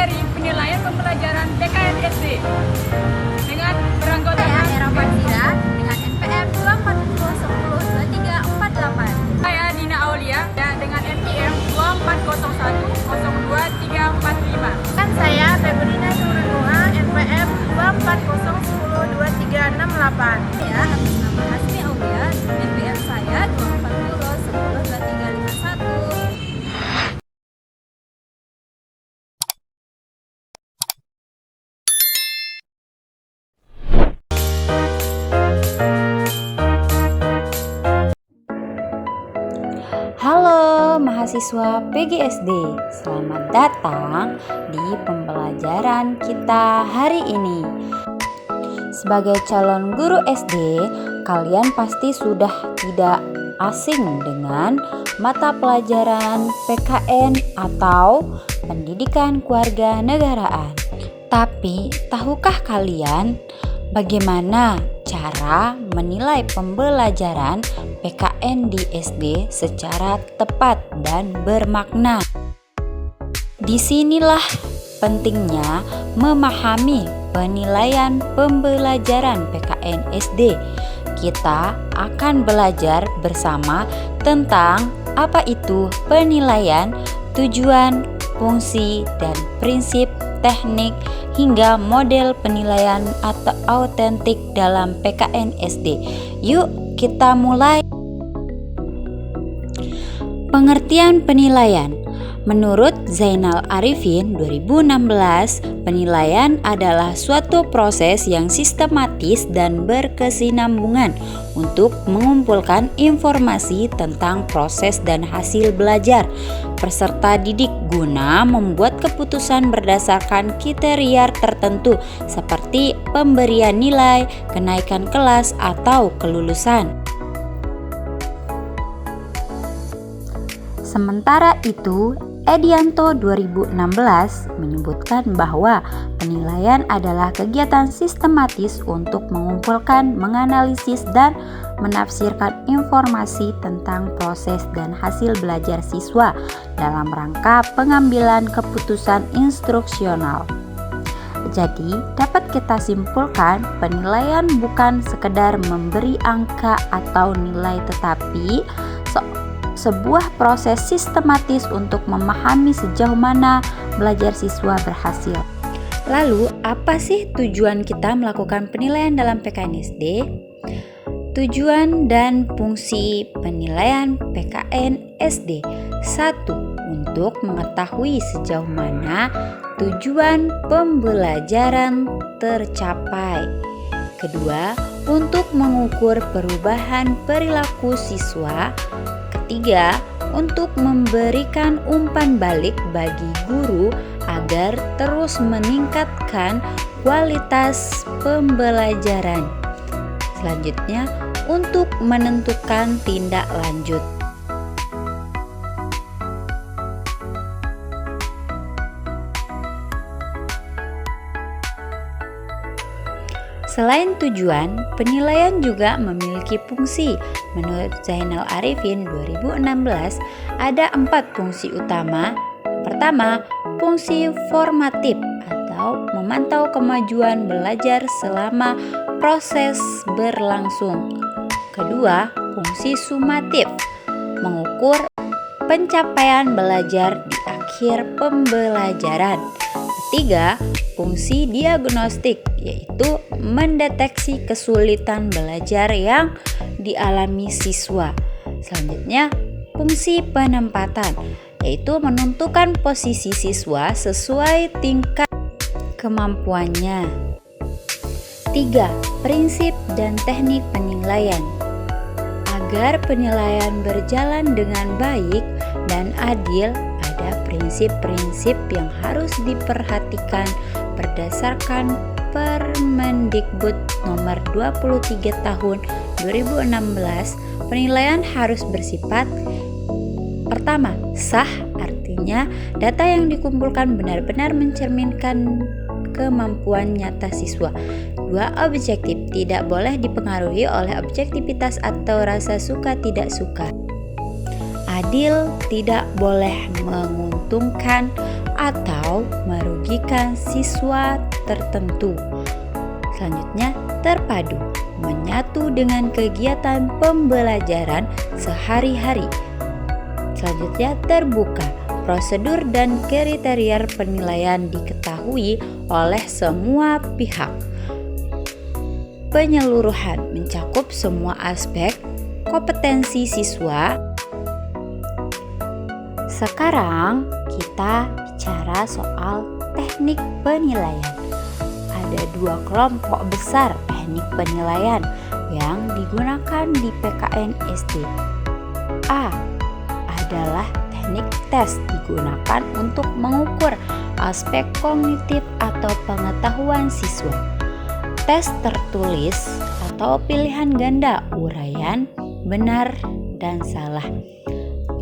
dari penilaian pembelajaran PKN SD dengan beranggotakan Saya Era Farzira dengan NPM 240102348. saya Dina Aulia dengan NPM 240102345. Dan saya Febrina Nurulua NPM 240102368. Saya atas nama Hasmi Aulia, NPM saya 240102351. Halo mahasiswa PGSD, selamat datang di pembelajaran kita hari ini. Sebagai calon guru SD, kalian pasti sudah tidak asing dengan mata pelajaran PKN atau Pendidikan Kewarganegaraan. Tapi, tahukah kalian bagaimana cara menilai pembelajaran PKN di SD secara tepat dan bermakna? Disinilah pentingnya memahami penilaian pembelajaran PKN SD. Kita akan belajar bersama tentang apa itu penilaian, tujuan, fungsi, dan prinsip, teknik, hingga model penilaian atau autentik dalam PKN SD. Yuk kita mulai. Pengertian penilaian. Menurut Zainal Arifin 2016, penilaian adalah suatu proses yang sistematis dan berkesinambungan untuk mengumpulkan informasi tentang proses dan hasil belajar peserta didik guna membuat keputusan berdasarkan kriteria tertentu seperti pemberian nilai, kenaikan kelas, atau kelulusan. Sementara itu, Edianto 2016 menyebutkan bahwa penilaian adalah kegiatan sistematis untuk mengumpulkan, menganalisis, dan menafsirkan informasi tentang proses dan hasil belajar siswa dalam rangka pengambilan keputusan instruksional. Jadi, dapat kita simpulkan penilaian bukan sekedar memberi angka atau nilai, tetapi sebuah proses sistematis untuk memahami sejauh mana belajar siswa berhasil. Lalu, apa sih tujuan kita melakukan penilaian dalam PKN SD? Tujuan dan fungsi penilaian PKN SD. 1. Untuk mengetahui sejauh mana tujuan pembelajaran tercapai. Kedua, untuk mengukur perubahan perilaku siswa. Ketiga, untuk memberikan umpan balik bagi guru agar terus meningkatkan kualitas pembelajaran. Selanjutnya, untuk menentukan tindak lanjut. Selain tujuan, penilaian juga memiliki fungsi. Menurut Zainal Arifin 2016, ada 4 fungsi utama. Pertama, fungsi formatif atau memantau kemajuan belajar selama proses berlangsung. Kedua, fungsi sumatif, mengukur pencapaian belajar di akhir pembelajaran. Ketiga, fungsi diagnostik, yaitu mendeteksi kesulitan belajar yang dialami siswa. Selanjutnya, fungsi penempatan, yaitu menentukan posisi siswa sesuai tingkat kemampuannya. 3. Prinsip dan teknik penilaian. Agar penilaian berjalan dengan baik dan adil, ada prinsip-prinsip yang harus diperhatikan berdasarkan Permendikbud nomor 23 tahun 2016. Penilaian harus bersifat: pertama, sah, artinya data yang dikumpulkan benar-benar mencerminkan kemampuan nyata siswa. 2. Objektif, tidak boleh dipengaruhi oleh objektivitas atau rasa suka tidak suka. Adil, tidak boleh menguntungkan atau merugikan siswa tertentu. Selanjutnya, terpadu, menyatu dengan kegiatan pembelajaran sehari-hari. Selanjutnya, terbuka, prosedur dan kriteria penilaian diketahui oleh semua pihak. Penyeluruhan mencakup semua aspek kompetensi siswa. Sekarang kita bicara soal teknik penilaian. Ada 2 kelompok besar teknik penilaian yang digunakan di PKN SD. A adalah teknik tes, digunakan untuk mengukur aspek kognitif atau pengetahuan siswa. Tes tertulis atau pilihan ganda, uraian benar dan salah.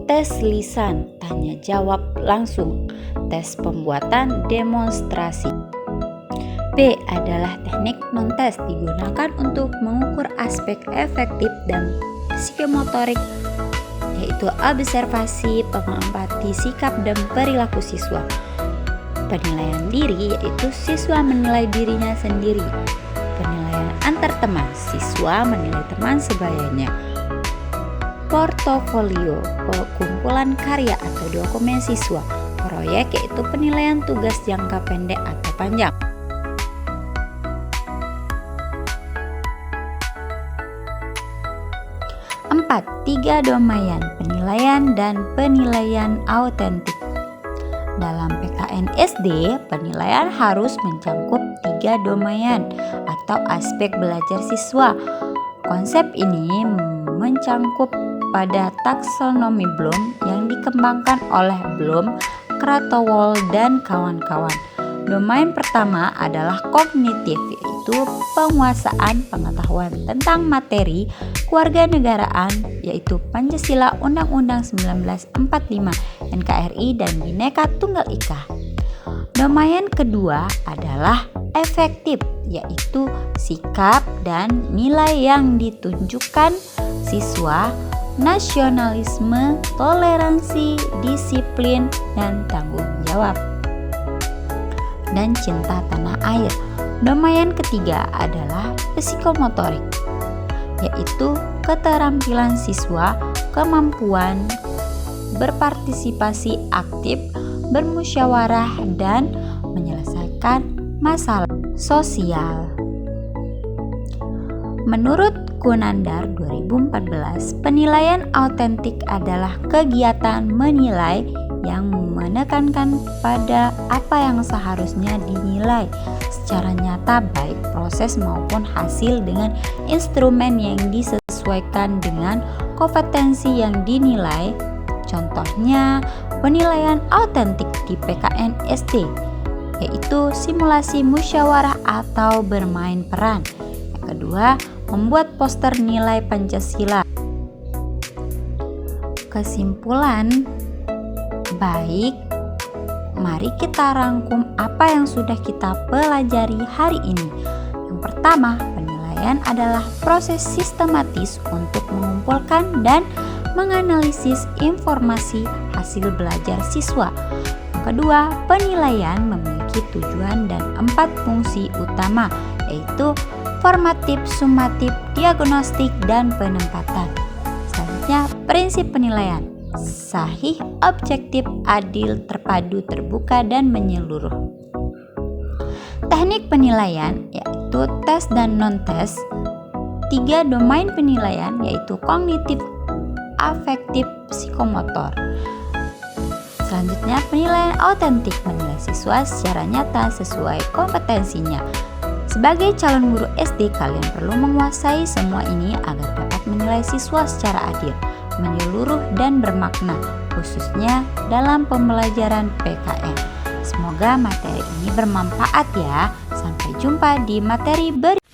Tes lisan, tanya jawab langsung. Tes pembuatan demonstrasi. B adalah teknik non-tes, digunakan untuk mengukur aspek efektif dan psikomotorik, yaitu observasi, pengamati sikap dan perilaku siswa. Penilaian diri, yaitu siswa menilai dirinya sendiri. Penilaian antar teman, siswa menilai teman sebayanya. Portofolio, kumpulan karya atau dokumen siswa. Proyek, yaitu penilaian tugas jangka pendek atau panjang. 3 domain penilaian dan penilaian autentik. Dalam PKN SD, penilaian harus mencakup 3 domain atau aspek belajar siswa. Konsep ini mencangkup pada taksonomi Bloom yang dikembangkan oleh Bloom, Krathwohl, dan kawan-kawan. Domain pertama adalah kognitif, yaitu penguasaan pengetahuan tentang materi kewarganegaraan, yaitu Pancasila, Undang-Undang 1945, NKRI, dan Bhinneka Tunggal Ika. Domain kedua adalah efektif, yaitu sikap dan nilai yang ditunjukkan siswa, nasionalisme, toleransi, disiplin, dan tanggung jawab, dan cinta tanah air. Domain ketiga adalah psikomotorik, yaitu keterampilan siswa, kemampuan berpartisipasi aktif, bermusyawarah, dan menyelesaikan masalah sosial. Menurut Gunandar 2014, penilaian autentik adalah kegiatan menilai yang menekankan pada apa yang seharusnya dinilai secara nyata, baik proses maupun hasil, dengan instrumen yang disesuaikan dengan kompetensi yang dinilai. Contohnya, penilaian autentik di PKN SD, yaitu simulasi musyawarah atau bermain peran. Yang kedua, membuat poster nilai Pancasila. Kesimpulan, baik, mari kita rangkum apa yang sudah kita pelajari hari ini. Yang pertama, penilaian adalah proses sistematis untuk mengumpulkan dan menganalisis informasi hasil belajar siswa. Yang kedua, penilaian memiliki tujuan dan 4 fungsi utama, yaitu formatif, sumatif, diagnostik, dan penempatan. Selanjutnya, prinsip penilaian: sahih, objektif, adil, terpadu, terbuka, dan menyeluruh. Teknik penilaian yaitu tes dan non-tes. 3 domain penilaian yaitu kognitif, afektif, psikomotor. Selanjutnya, penilaian autentik, menilai siswa secara nyata sesuai kompetensinya. Sebagai calon guru SD, kalian perlu menguasai semua ini agar dapat menilai siswa secara adil, menyeluruh, dan bermakna, khususnya dalam pembelajaran PKN. Semoga materi ini bermanfaat ya. Sampai jumpa di materi berikutnya.